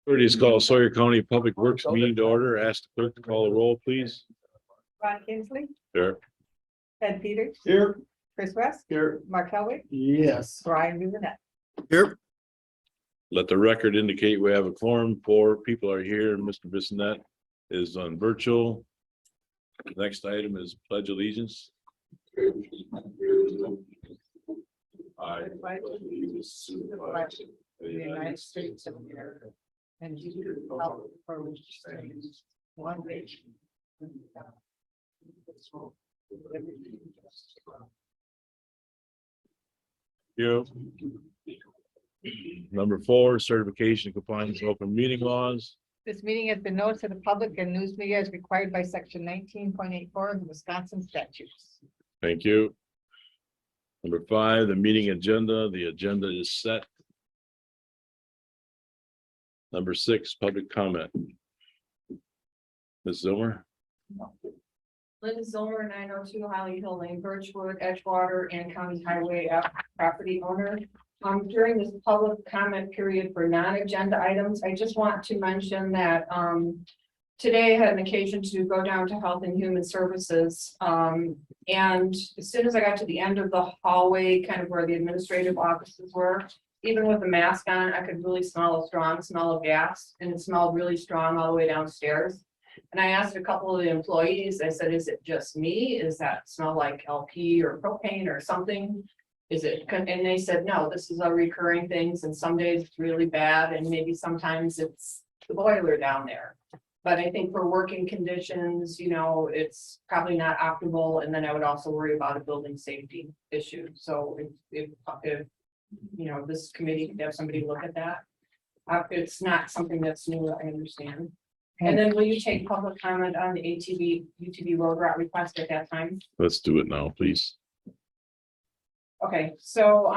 Please call Sawyer County Public Works meeting to order. Ask the clerk to call the roll, please. Ron Kinsley, There. Ted Peters, Here. Chris West, Here. Mark Helwig, Yes. Brian Duvenant. Here. Let the record indicate we have a quorum. 4 people are here. Mr. Bissonette is on virtual. Next item is pledge allegiance. I pledge allegiance to the flag of the United States of America, and to the republic for which it stands, one nation. under God, indivisible, with liberty and justice for all. you. Number 4, certification of compliance with open meeting laws. This meeting has been noticed to the public and news media as required by section 19.84 of the Wisconsin statutes. Thank you. Number 5, the meeting agenda. The agenda is set. Number 6, public comment. Ms. Zimmer. Linda Zilmer, 902 Holly Hill Lane, Birchwood, Edgewater, and County Highway F property owner. During this public comment period for non-agenda items, I just want to mention that today I had an occasion to go down to Health and Human Services. And as soon as I got to the end of the hallway, kind of where the administrative offices were, even with the mask on, I could really smell a strong smell of gas, and it smelled really strong all the way downstairs. And I asked a couple of the employees, I said, is it just me? Is that smell like LP or propane or something? Is it, and they said, no, this is a recurring things, and some days it's really bad, and maybe sometimes it's the boiler down there. But I think for working conditions, you know, it's probably not optimal, and then I would also worry about a building safety issue. So if you know, this committee could have somebody look at that. It's not something that's new, I understand. And then will you take public comment on the UTV road route request at that time? Let's do it now, please. Okay, so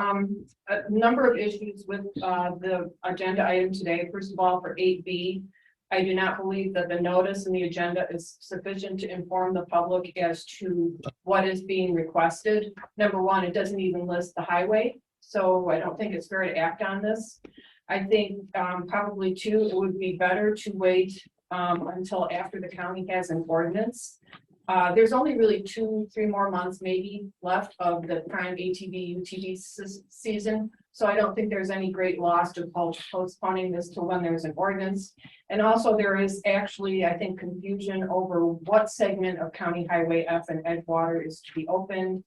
a number of issues with the agenda item today. First of all, for 8B, I do not believe that the notice in the agenda is sufficient to inform the public as to what is being requested. Number one, it doesn't even list the highway, so I don't think it's fair to act on this. I think probably 2, it would be better to wait until after the county has an ordinance. There's only really 2-3 more months maybe left of the prime ATV UTV season. So I don't think there's any great loss to postponing this to when there's an ordinance. And also there is actually, I think, confusion over what segment of County Highway F and Edgewater is to be opened.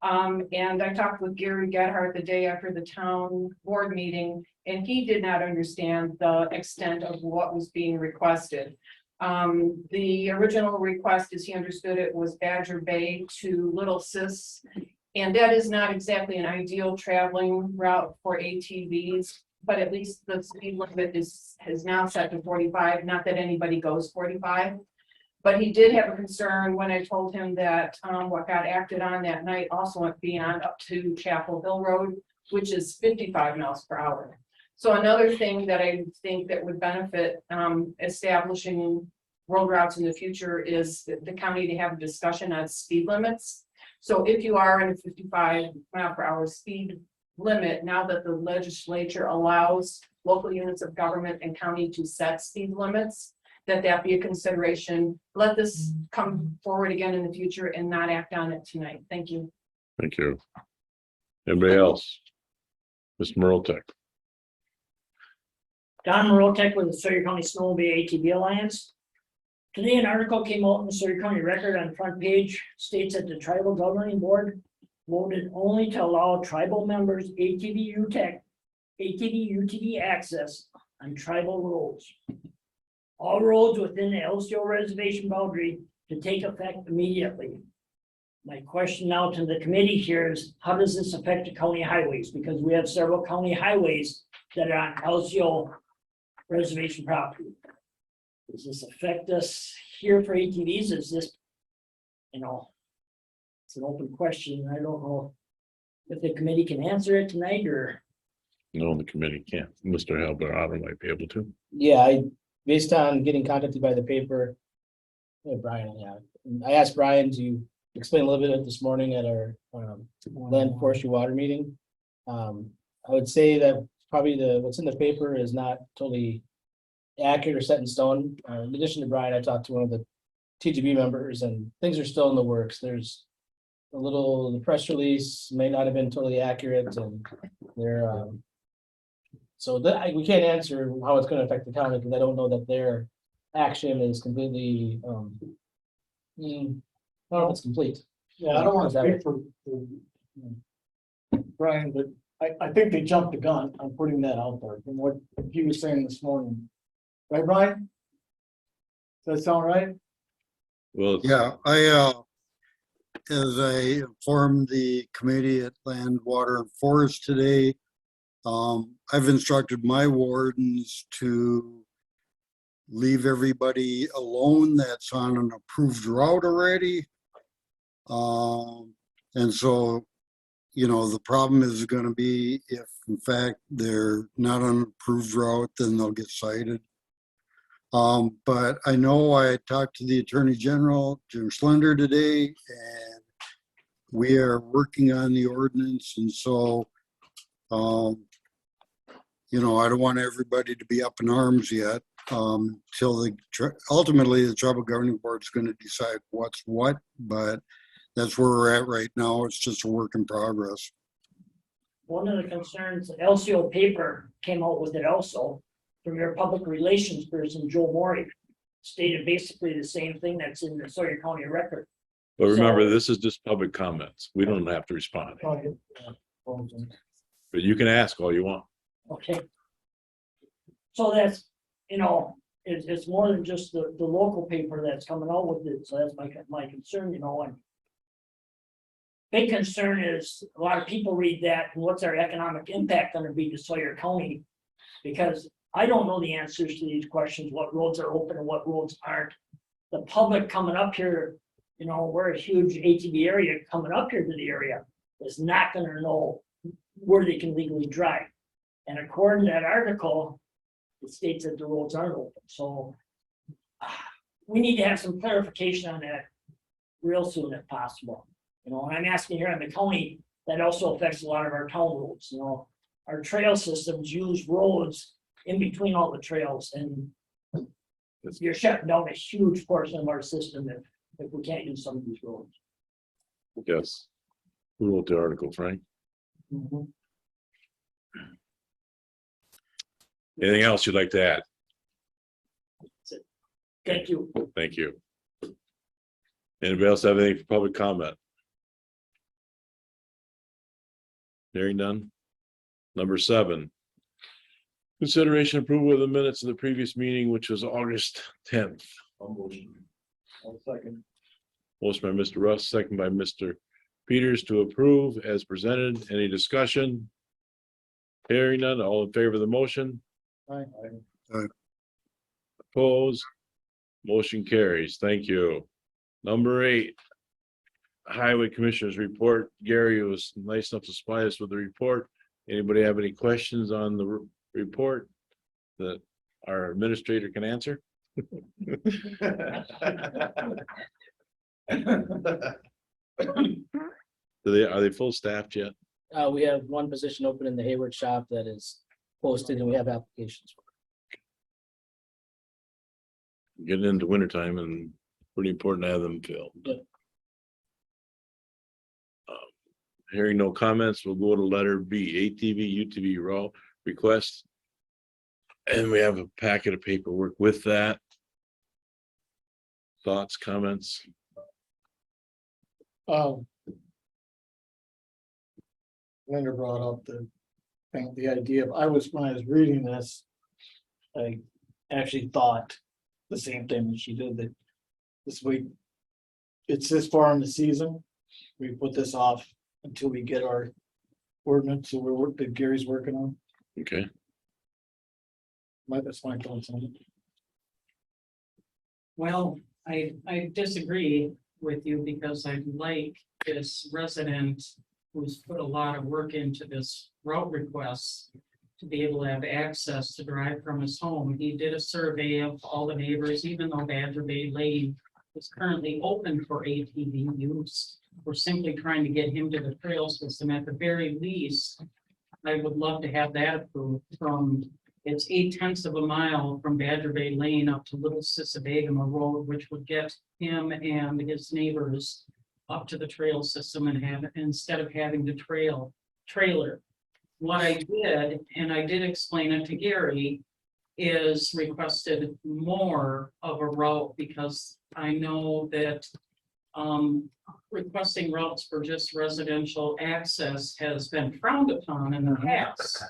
And I talked with Gary Gethard the day after the town board meeting, and he did not understand the extent of what was being requested. The original request, as he understood it, was Badger Bay to Little Sis. And that is not exactly an ideal traveling route for ATVs, but at least the speed limit is now set to 45, not that anybody goes 45. But he did have a concern when I told him that what got acted on that night also went beyond up to Chapel Hill Road, which is 55 miles per hour. So another thing that I think that would benefit establishing road routes in the future is the county to have a discussion on speed limits. So if you are in a 55 mile per hour speed limit, now that the legislature allows local units of government and county to set speed limits, that be a consideration. Let this come forward again in the future and not act on it tonight. Thank you. Thank you. Anybody else? Mr. Morotech. Don Morotech with the Sawyer County Snowmobile ATV Alliance. Today, an article came out in the Sawyer County Record on the front page, states that the tribal governing board voted only to allow tribal members ATV UTV access on tribal roads. All roads within the LCO reservation boundary to take effect immediately. My question now to the committee here is, how does this affect the county highways? Because we have several county highways that are on LCO reservation property. Does this affect us here for ATVs? Is this, you know, it's an open question. I don't know if the committee can answer it tonight or. No, the committee can't. Mr. Alvarado might be able to. Yeah, based on getting contacted by the paper. Brian, yeah. I asked Brian to explain a little bit of this morning at our land forestry water meeting. I would say that probably what's in the paper is not totally accurate or set in stone. In addition to Brian, I talked to one of the TGB members and things are still in the works. There's the press release may not have been totally accurate and they're, so that, we can't answer how it's gonna affect the county because I don't know that their action is completely, I don't know if it's complete. Yeah, I don't want to speak for Brian, but I think they jumped the gun on putting that out there from what he was saying this morning. Right, Brian? Does that sound right? Well, Yeah, as I informed the committee at Land, Water and Forest today, I've instructed my wardens to leave everybody alone that's on an approved route already. And so, you know, the problem is going to be if in fact they're not on an approved route, then they'll get cited. But I know I talked to the Attorney General, Jim Schlender, today, and we are working on the ordinance. And so, you know, I don't want everybody to be up in arms yet till ultimately the Tribal Governing Board is going to decide what's what, but that's where we're at right now. It's just a work in progress. One of the concerns, LCO paper came out with it also, from your public relations person, Joe Maury, stated basically the same thing that's in the Sawyer County record. but remember, this is just public comments. We don't have to respond, but you can ask all you want. Okay. So that's, you know, it's more than just the local paper that's coming out with it, so that's my concern, you know, and big concern is a lot of people read that, and what's our economic impact gonna be to Sawyer County? Because I don't know the answers to these questions, what roads are open and what roads aren't. The public coming up here, you know, we're a huge ATV area, coming up here to the area is not gonna know where they can legally drive. And according to that article, it states that the roads aren't open, so we need to have some clarification on that real soon if possible. You know, and I'm asking here on the county, that also affects a lot of our town roads, you know. Our trail systems use roads in between all the trails, and you're shutting down a huge portion of our system if we can't use some of these roads. Yes. Who wrote the article, Frank? Anything else you'd like to add? Thank you. Thank you. Anybody else have anything for public comment? Hearing none. Number 7. Consideration approval of the minutes of the previous meeting, which was August 10th. I'll second. Motion by Mr. Russ, second by Mr. Peters to approve as presented. Any discussion? Hearing none. All in favor of the motion? Aye. Opposed? Motion carries. Thank you. Number 8. Highway Commissioners report. Gary was nice enough to supply us with the report. Anybody have any questions on the report that our administrator can answer? Are they full staffed yet? We have one position open in the Hayward shop that is posted and we have applications. Getting into wintertime and pretty important to have them filled. Yep. Hearing no comments, we'll go to letter B, ATV, UTV raw request. And we have a packet of paperwork with that. Thoughts, comments? Linda brought up the idea of, when I was reading this, I actually thought the same thing that she did, that this week, it's this far in the season, we put this off until we get our ordinance, so that Gary's working on. Okay, That's my thoughts on it. Well, I disagree with you because I like this resident who's put a lot of work into this route request to be able to have access to drive from his home. He did a survey of all the neighbors, even though Badger Bay Lane is currently open for ATV use. We're simply trying to get him to the trail system. At the very least, I would love to have that approved from It's 8/10 of a mile from Badger Bay Lane up to Little Sisabagama Road, which would get him and his neighbors up to the trail system and have, instead of having to trailer. What I did, and I did explain it to Gary, is requested more of a route because I know that requesting routes for just residential access has been frowned upon in the past.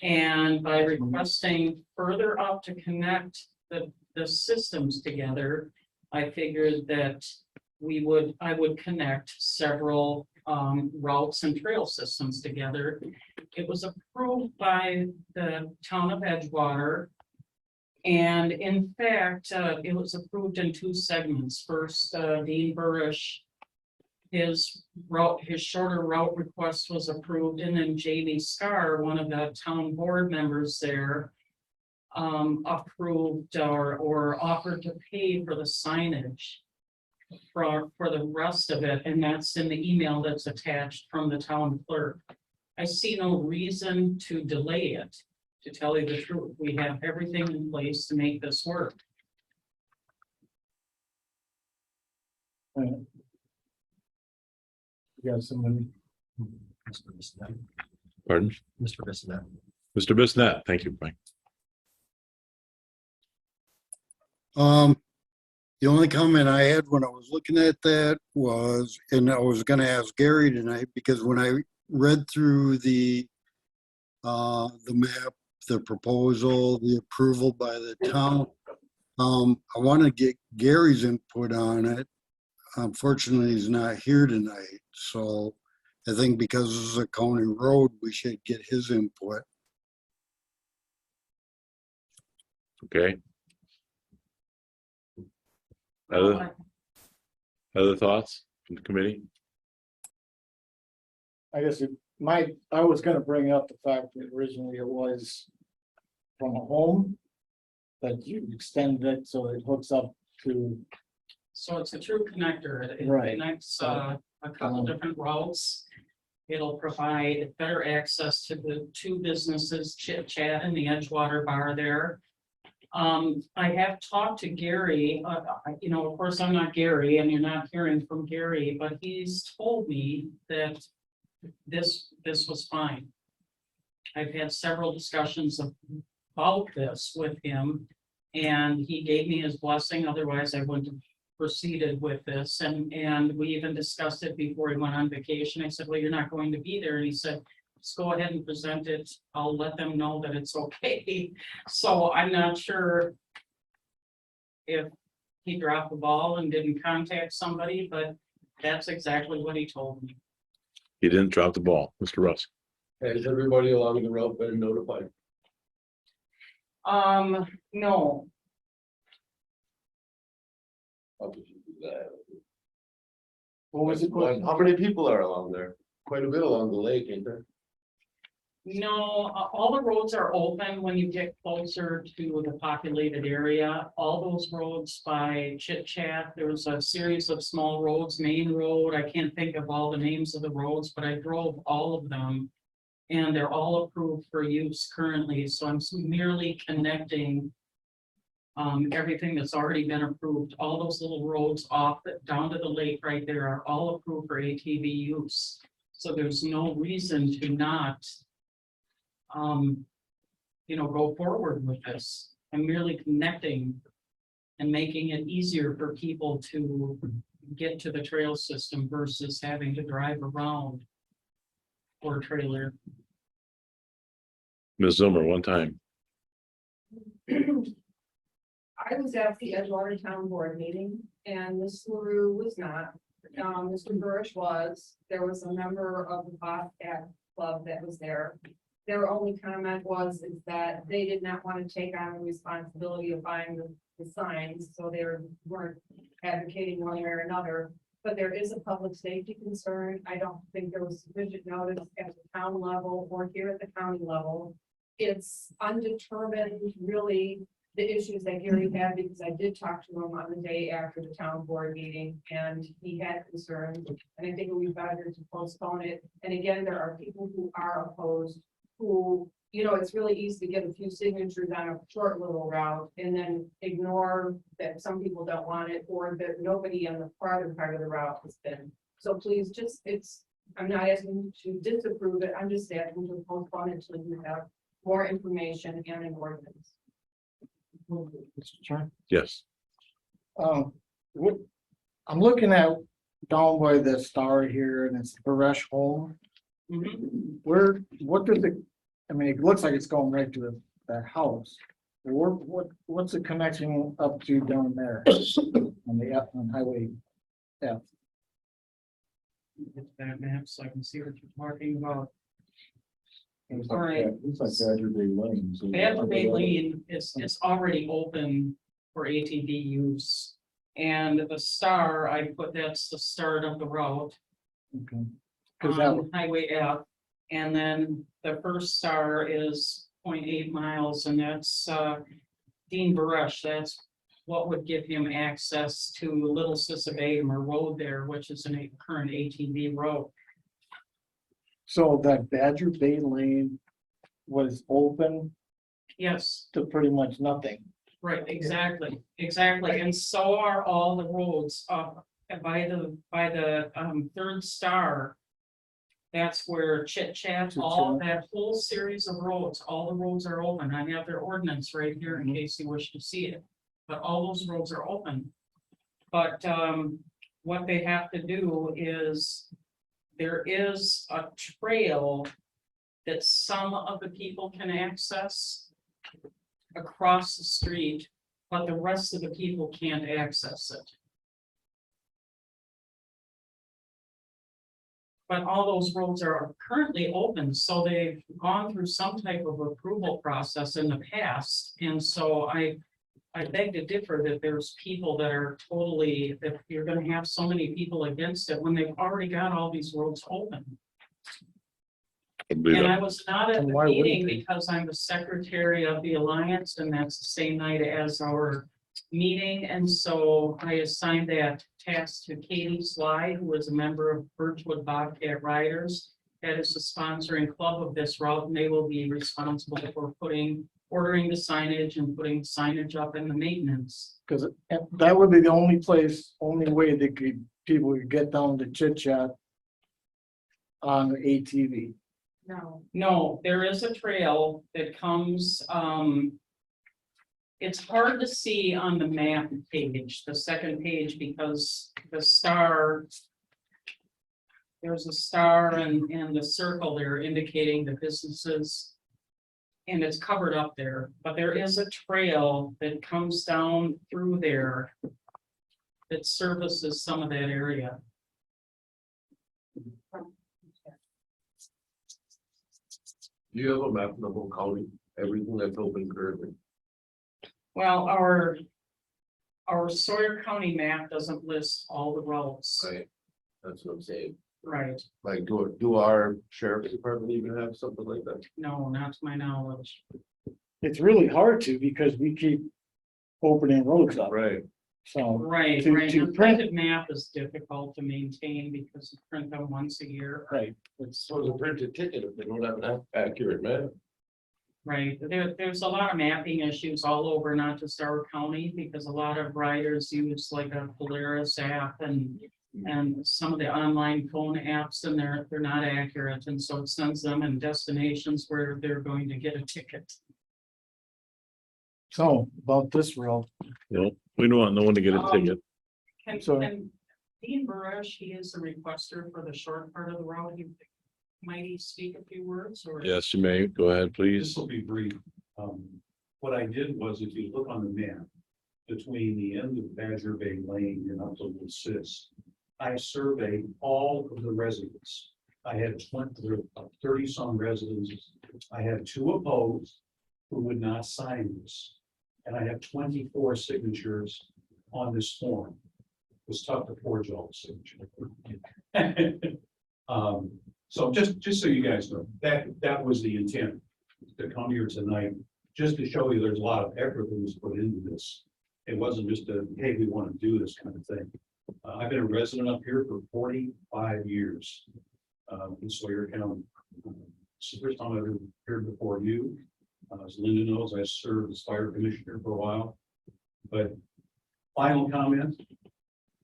And by requesting further up to connect the systems together, I figured that I would connect several routes and trail systems together. It was approved by the town of Edgewater. And in fact, it was approved in 2 segments. First, Dean Burrish, his shorter route request was approved, and then Jamie Scar, one of the town board members there, approved or offered to pay for the signage for the rest of it, and that's in the email that's attached from the town clerk. I see no reason to delay it, to tell you the truth. We have everything in place to make this work. You got someone, Pardon? Mr. Bissonnette. Mr. Bissonnette, thank you, Mike. The only comment I had when I was looking at that was, and I was gonna ask Gary tonight, because when I read through the map, the proposal, the approval by the town, I want to get Gary's input on it. Unfortunately, he's not here tonight, so I think because this is a county road, we should get his input. Okay. Other thoughts from the committee? I guess I was gonna bring up the fact that originally it was from a home, that you extend it so it hooks up to, So it's a true connector. It Right. connects a couple different routes. It'll provide better access to the 2 businesses, Chit Chat and the Edgewater Bar there. I have talked to Gary, of course, I'm not Gary and you're not hearing from Gary, but he's told me that this was fine. I've had several discussions about this with him, and he gave me his blessing, otherwise I wouldn't have proceeded with this, and we even discussed it before he went on vacation. I said, well, you're not going to be there, and he said, let's go ahead and present it. I'll let them know that it's okay. So I'm not sure if he dropped the ball and didn't contact somebody, but that's exactly what he told me. He didn't drop the ball, Mr. Russ. Has everybody along the route been notified? No, How did you do that? what was it? How many people are along there? Quite a bit along the lake, ain't there? no, all the roads are open when you get closer to the populated area. All those roads by Chit Chat, there was a series of small roads, Main Road. I can't think of all the names of the roads, but I drove all of them. And they're all approved for use currently, so I'm merely connecting everything that's already been approved. All those little roads off down to the lake right there are all approved for ATV use. So there's no reason to not go forward with this. I'm merely connecting and making it easier for people to get to the trail system versus having to drive around or trailer. Ms. Zimmer, one time. I was at the Edgewater Town Board meeting and Ms. LaRue was not. Mr. Burrish was, there was a member of the Bobcat Club that was there. Their only comment was is that they did not want to take on the responsibility of buying the signs, so they weren't advocating one way or another. But there is a public safety concern. I don't think there was sufficient notice at the town level or here at the county level. It's undetermined, really, the issues that Gary had, because I did talk to him on the day after the town board meeting, and he had concerns. And I think it would be better to postpone it. And again, there are people who are opposed, who, you know, it's really easy to get a few signatures on a short little route and then ignore that some people don't want it or that nobody on the farther part of the route has been. So please just, I'm not asking you to disapprove it. I'm just asking to postpone it until you have more information and an ordinance. Mr. Chairman. Yes. What, I'm looking at down by the star here and it's Baresh Home. Mhm. Where, what does it, I mean, it looks like it's going right to that house. What's the connection up to down there? On Highway F? Get that map so I can see what you're talking about. It's All right. It's like Badger Bay Lane. so- Badger Bay Lane is already open for ATV use. And the star, I put, that's the start of the route Okay. Cause that, on Highway F. And then the first star is 0.8 miles and that's Dean Baresh. That's what would give him access to Little Sissebatum Road there, which is a current ATV road. so that Badger Bay Lane was open Yes, to pretty much nothing. right, exactly, exactly. And so are all the roads up by the third star. That's where Chit Chat, all that whole series of roads, all the roads are open. I have their ordinance right here in case you wish to see it. But all those roads are open. But what they have to do is there is a trail that some of the people can access across the street, but the rest of the people can't access it. But all those roads are currently open, so they've gone through some type of approval process in the past. And so I beg to differ that there's people that are totally, that you're gonna have so many people against it when they've already got all these roads open. And I was not at And the why wouldn't meeting they? because I'm the secretary of the Alliance and that's the same night as our meeting. And so I assigned that task to Katie Sly, who is a member of Birchwood Bobcat Riders. That is the sponsoring club of this route, and they will be responsible for ordering the signage and putting signage up in the maintenance. Cause that would be the only way that people could get down to Chit Chat on the ATV. No. No, there is a trail that comes, it's hard to see on the map page, the second page, because the star. There's a star and the circle there indicating the businesses. And it's covered up there, but there is a trail that comes down through there. That services some of that area. Do you have a map of the whole county, everything that's open currently? Well, our Sawyer County map doesn't list all the routes, Right, that's what I'm saying. right? Like, do our sheriff's department even have something like that? No, not to my knowledge. It's really hard to because we keep opening roads up, Right. so. Right, To- right. to A print- printed map is difficult to maintain because you print them once a year. Right. It's, So the printed ticket, if they don't have an accurate map. Right, there's a lot of mapping issues all over, not just our county, because a lot of riders use like a Polaris app and some of the online phone apps, and they're not accurate, and so it sends them in destinations where they're going to get a ticket. so about this road, We don't want no one to get a ticket. Can Dean Baresh, he is a requester for the short part of the route. Might he speak a few words or? Yes, you may. Go ahead, please. This will be brief. What I did was, if you look on the map, between the end of Badger Bay Lane and up to Little Sis, I surveyed all of the residents. I had 30-some residents. I had 2 opposed who would not sign this. And I have 24 signatures on this form. It was tough to forge all the signatures. So just so you guys know, that was the intent, to come here tonight, just to show you there's a lot of effort that was put into this. It wasn't just a, hey, we want to do this kind of thing. I've been a resident up here for 45 years in Sawyer County. It's the first time I've ever appeared before you. As Linda knows, I served as fire commissioner for a while. But final comment, you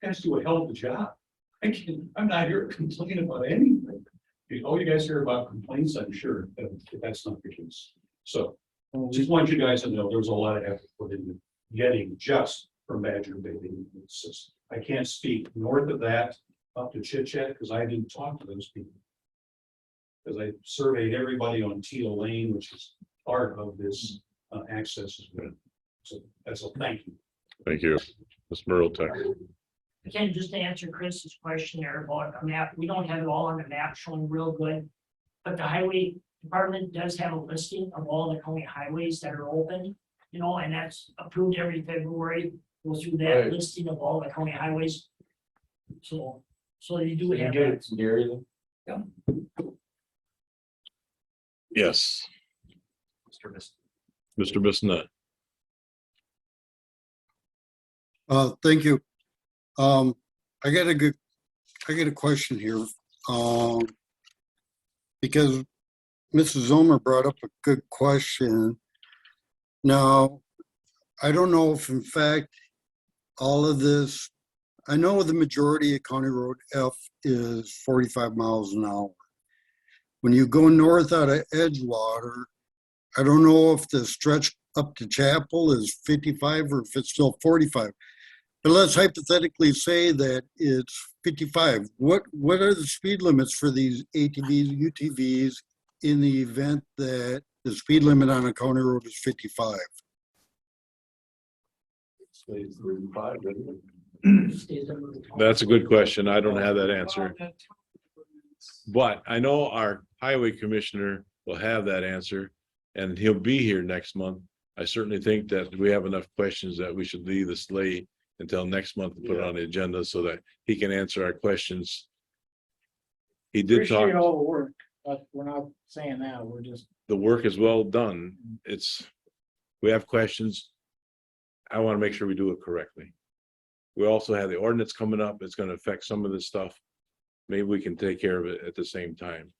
guys do a hell of a job. I'm not here to complain about anything. All you guys hear about complaints, I'm sure, but that's not the case. So just want you guys to know there's a lot of effort put into getting just from Badger Bay. I can't speak north of that up to Chit Chat because I didn't talk to those people. Because I surveyed everybody on Teal Lane, which is part of this access as well. So that's a thank you. Thank you. Ms. Merle. Again, just to answer Chris's question there about a map, we don't have it all on the map showing real good. But the highway department does have a listing of all the county highways that are open, you know, and that's approved every February. Go through that Right. listing of all the county highways. So you do have that. Gary. Yes. Mr. Bissonnette. Thank you. I got a question here. Because Mrs. Zomer brought up a good question. Now, I don't know if in fact, all of this, I know the majority of County Road F is 45 miles an hour. When you go north out of Edgewater, I don't know if the stretch up to Chapel is 55 or if it's still 45. But let's hypothetically say that it's 55. What are the speed limits for these ATVs, UTVs in the event that the speed limit on a county road is 55? That's a good question. I don't have that answer. But I know our highway commissioner will have that answer and he'll be here next month. I certainly think that we have enough questions that we should leave the sleigh until next month to put it on the agenda so that he can answer our questions. He did talk, Appreciate all the work, but we're not saying that, we're just. the work is well done. We have questions. I want to make sure we do it correctly. We also have the ordinance coming up. It's going to affect some of this stuff. Maybe we can take care of it at the same time.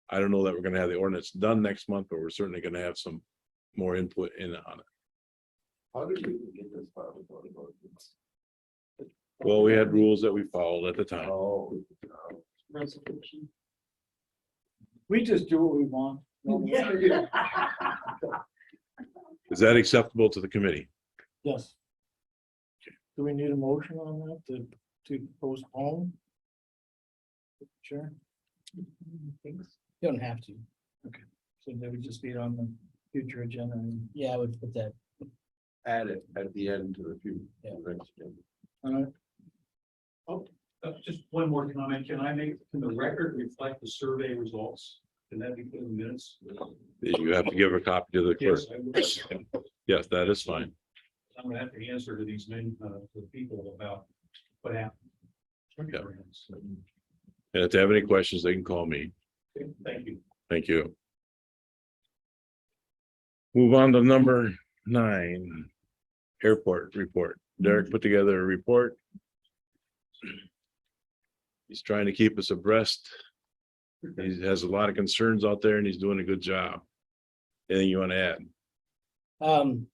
I don't know that we're going to have the ordinance done next month, but we're certainly going to have some more input in on it. How did we get this far? Well, we had rules that we followed at the time. Oh. We just do what we want. Is that acceptable to the committee? Yes. Do we need a motion on that to postpone? Sure. You don't have to. So they would just be on the future agenda. Yeah, I would put that. Add it at the end to the few. Alright. Just one more comment. Can the record reflect the survey results? Can that be put in the minutes? You have to give a copy to the clerk. Yes, I will. Yes, that is fine. I'm gonna have to answer to these men, to the people about what happened. Yeah. And if they have any questions, they can call me. Okay, thank you. Thank you. Move on to number 9. Airport report. Derek put together a report. He's trying to keep us abreast. He has a lot of concerns out there and he's doing a good job. Anything you want to add?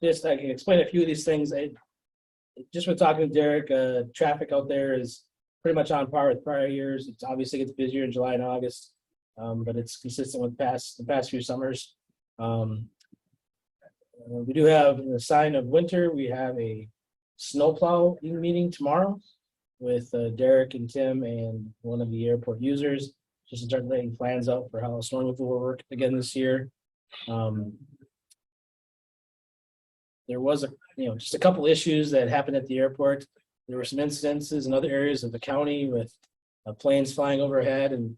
Just I can explain a few of these things. Just with talking to Derek, traffic out there is pretty much on par with prior years. It's obviously gets busier in July and August, but it's consistent with the past few summers. We do have a sign of winter. We have a snowplow meeting tomorrow with Derek and Tim and one of the airport users, just to start laying plans out for how snow removal will work again this year. There was just a couple issues that happened at the airport. There were some incidences in other areas of the county with planes flying overhead, and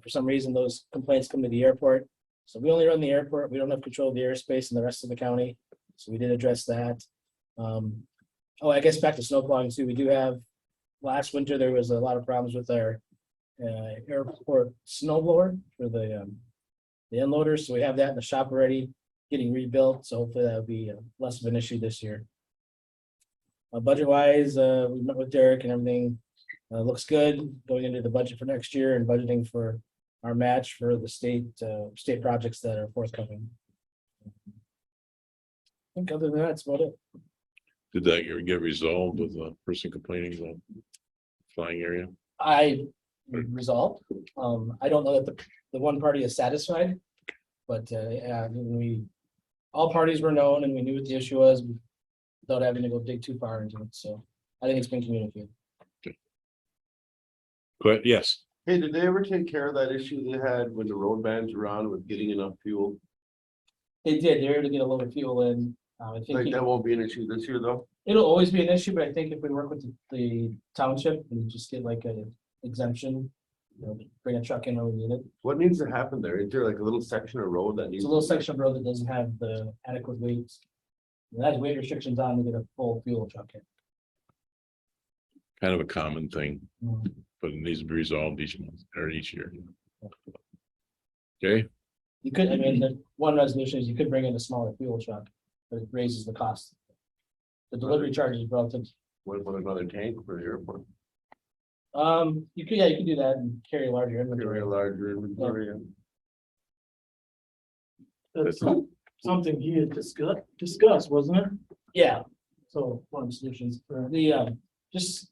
for some reason those complaints come to the airport. So we only run the airport. We don't have control of the airspace in the rest of the county. So we did address that. I guess back to snowplowing too. We do have, last winter, there was a lot of problems with our airport snowblower for the unloaders. So we have that in the shop already, getting rebuilt. So hopefully that'll be less of an issue this year. Budget wise, we met with Derek and everything looks good going into the budget for next year and budgeting for our match for the state projects that are forthcoming. I think other than that, that's about it. Did that get resolved with the person complaining about flying area? I resolved. I don't know that the one party is satisfied. But, yeah, all parties were known and we knew what the issue was without having to go dig too far into it. So I think it's been communicated. But yes, Hey, did they ever take care of that issue they had when the road bans were on with getting enough fuel? They did, they're to get a little fuel in. I Like think that won't be an issue this year though? it'll always be an issue, but I think if we work with the township and just get like a exemption, bring a truck in when we need it. What needs to happen there? Is there like a little section of road that It's needs? a little section of road that doesn't have the adequate weights. It has weight restrictions on to get a full fuel truck in. kind of a common thing, Mhm. but it needs to be resolved each month or each year. Okay, You could, I mean, the one resolution is you could bring in a smaller fuel truck, but it raises the cost. The delivery charge is relative. What about another tank for the airport? You could, yeah, you could do that and carry a larger Carry inventory. a larger inventory and. That's something he had discussed, wasn't it? Yeah, so one of the solutions for the, just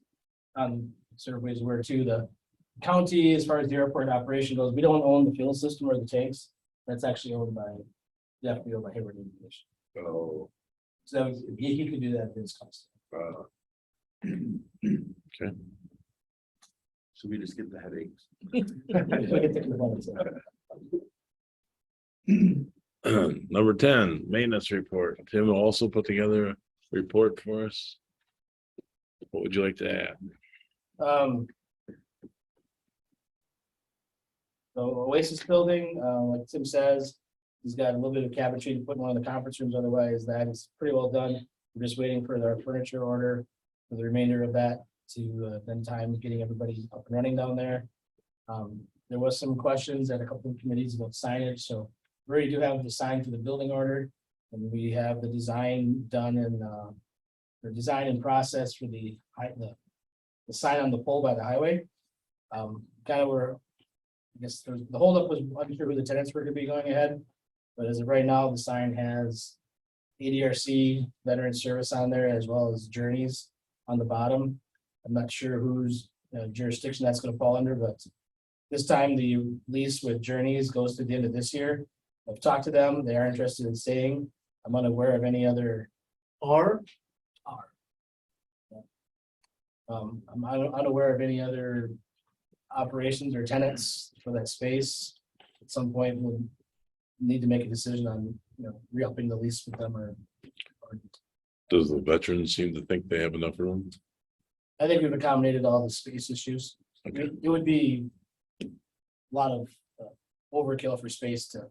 sort of ways where to the county, as far as the airport operation goes, we don't own the fuel system or the tanks. That's actually owned by, definitely owned by Hayward Aviation. Oh, So he could do that at his cost. so we just get the headaches. number 10, maintenance report. Tim will also put together a report for us. What would you like to add? The Oasis building, like Tim says, he's got a little bit of cabinetry to put in one of the conference rooms, otherwise that is pretty well done. We're just waiting for our furniture order for the remainder of that to then time getting everybody up and running down there. There was some questions at a couple of committees about signage, so we already do have the sign for the building order. And we have the design done and the design and process for the sign on the pole by the highway. Kind of were, I guess the holdup was unsure who the tenants were gonna be going ahead. But as of right now, the sign has ADRC veteran service on there as well as Journeys on the bottom. I'm not sure whose jurisdiction that's gonna fall under, but this time the lease with Journeys goes to the end of this year. I've talked to them, they are interested in staying. I'm unaware of any other. I'm unaware of any other operations or tenants for that space. At some point, we'll need to make a decision on, re-upping the lease with them or. Does the veterans seem to think they have enough room? I think we've accommodated all the space issues. Okay. It would be a lot of overkill for space to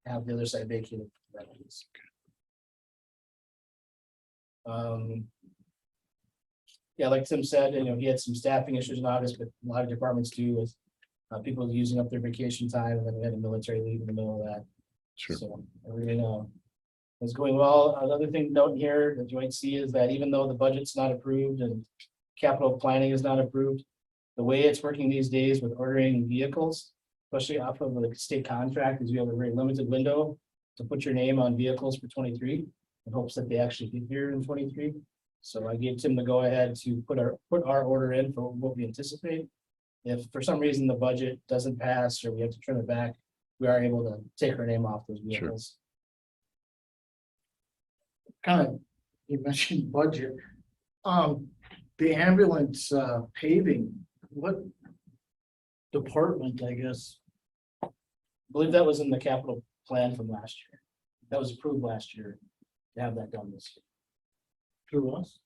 have the other side vacated. for that lease. Yeah, like Tim said, he had some staffing issues in August, but a lot of departments do with people using up their vacation time, and then we had a military leave in the middle of that. Sure. So everything was going well. Another thing to note here that you might see is that even though the budget's not approved and capital planning is not approved, the way it's working these days with ordering vehicles, especially off of the state contract, is you have a very limited window to put your name on vehicles for 23 in hopes that they actually get here in 23. So I gave Tim the go ahead to put our order in for what we anticipate. If for some reason the budget doesn't pass or we have to trim it back, we are able to take our name off those vehicles. Kind of, you mentioned budget. The ambulance paving, what department, I guess? I believe that was in the capital plan from last year. That was approved last year to have that done this year. Through us?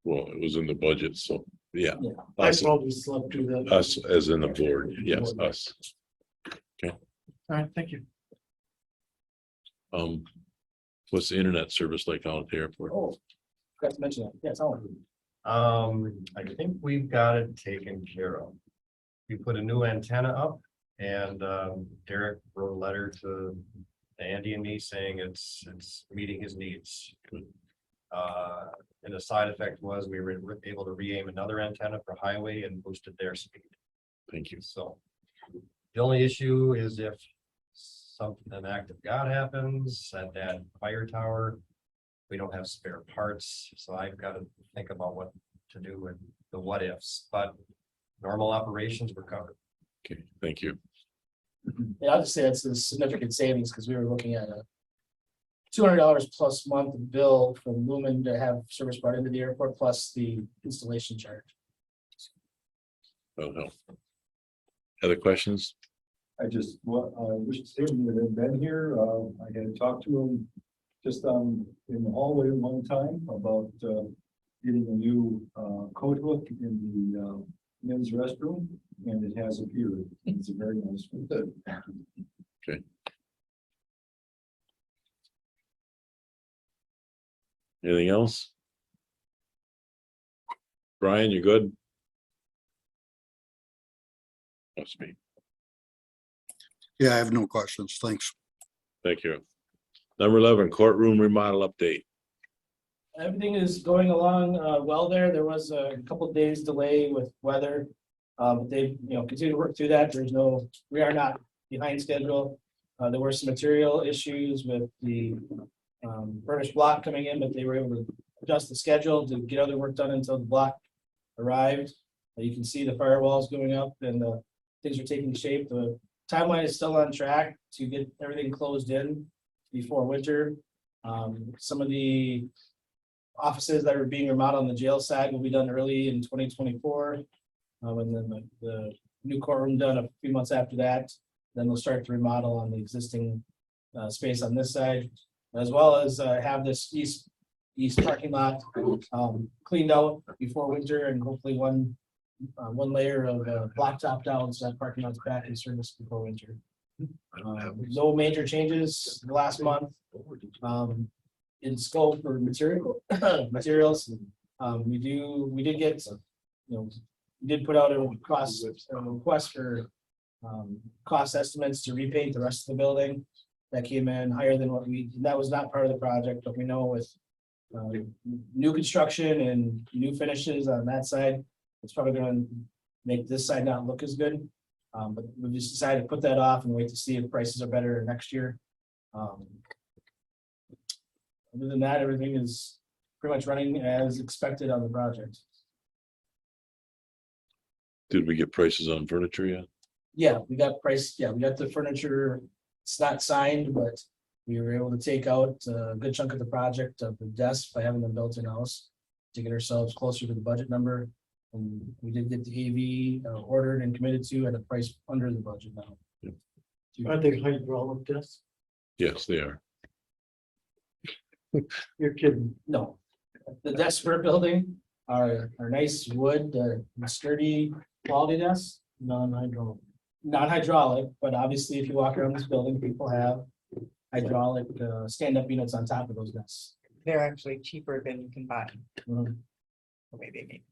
Well, it was in the budget, so yeah. Yeah. I Us, probably slept through that. us as in the board, yes, us. All right, thank you. What's the internet service like out at the airport? Oh, forgot to mention that. Yeah, it's all. I think we've got it taken care of. We put a new antenna up and Derek wrote a letter to Andy and me saying it's meeting his needs. And the side effect was we were able to re-aim another antenna for highway and boosted their speed. Thank you. So The only issue is if something, an act of God happens at that fire tower. We don't have spare parts, so I've got to think about what to do with the what ifs, but normal operations were covered. Okay, thank you. Yeah, I'll just say it's a significant savings because we were looking at a $200 plus month bill from Lumen to have service brought into the airport plus the installation charge. Oh, no. Other questions? I just, I wish Stephen would have been here. I had talked to him just in the hallway one time about getting a new coat hook in the men's restroom, and it has appeared. It's a very nice one. Anything else? Brian, you good? Must be. Yeah, I have no questions. Thanks. Thank you. Number 11, courtroom remodel update. Everything is going along well there. There was a couple of days delay with weather. But they, continue to work through that. We are not behind schedule. There were some material issues with the furnished block coming in, but they were able to adjust the schedule to get other work done until the block arrived. You can see the firewalls going up and things are taking shape. The timeline is still on track to get everything closed in before winter. Some of the offices that are being remodeled on the jail side will be done early in 2024. And then the new courtroom done a few months after that. Then we'll start to remodel on the existing space on this side, as well as have this east parking lot cleaned out before winter, and hopefully one layer of blacktop down so that parking lot's back in service before winter. No major changes the last month in scope or materials. We did get we did put out a request for cost estimates to repaint the rest of the building. That came in higher than that was not part of the project, but we know with new construction and new finishes on that side, it's probably going to make this side not look as good. But we just decided to put that off and wait to see if prices are better next year. Other than that, everything is pretty much running as expected on the project. Did we get prices on furniture yet? Yeah, we got the furniture. It's not signed, but we were able to take out a good chunk of the project of the desks by having them built in-house to get ourselves closer to the budget number. And we did get the AV ordered and committed to at a price under the budget now. Are they hydraulic desks? Yes, they are. You're kidding. No, the desks for a building are nice wood, sturdy quality desks, non-hydraulic, but obviously if you walk around this building, people have hydraulic stand-up units on top of those desks. They're actually cheaper than you can buy. Mhm. The way they make.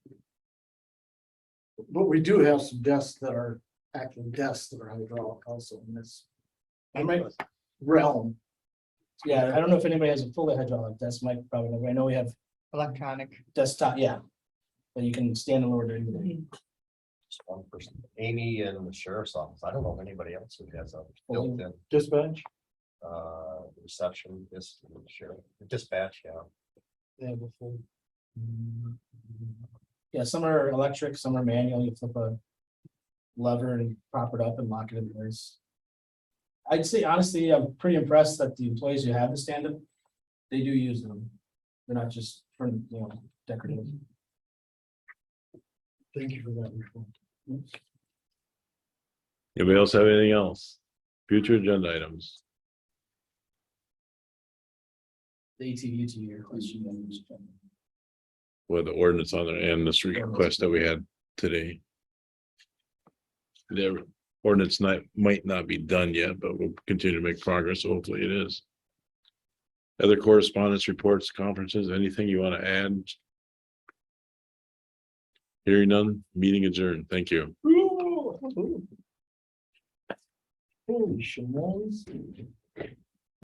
But we do have some desks that are actual desks that are hydraulic also in this realm. Yeah, I don't know if anybody has a fully hydraulic desk, Mike probably know. I know we have Electronic. desktop, yeah. That you can stand and lower during the day. Just one person, Amy in the sheriff's office. I don't know of anybody else who has a built-in Dispatch. reception, this sheriff, dispatch, yeah. They have a full. Yeah, some are electric, some are manual. You flip a lever and prop it up and lock it in place. I'd say honestly, I'm pretty impressed that the employees who have the stand-up, they do use them. They're not just for, decorative. Thank you for that report. Anybody else have anything else? Future agenda items? The ATV to your question. With the ordinance on there and this request that we had today. The ordinance might not be done yet, but we'll continue to make progress. Hopefully it is. Other correspondence, reports, conferences, anything you want to add? Hearing none, meeting adjourned. Thank you. Holy schmoes.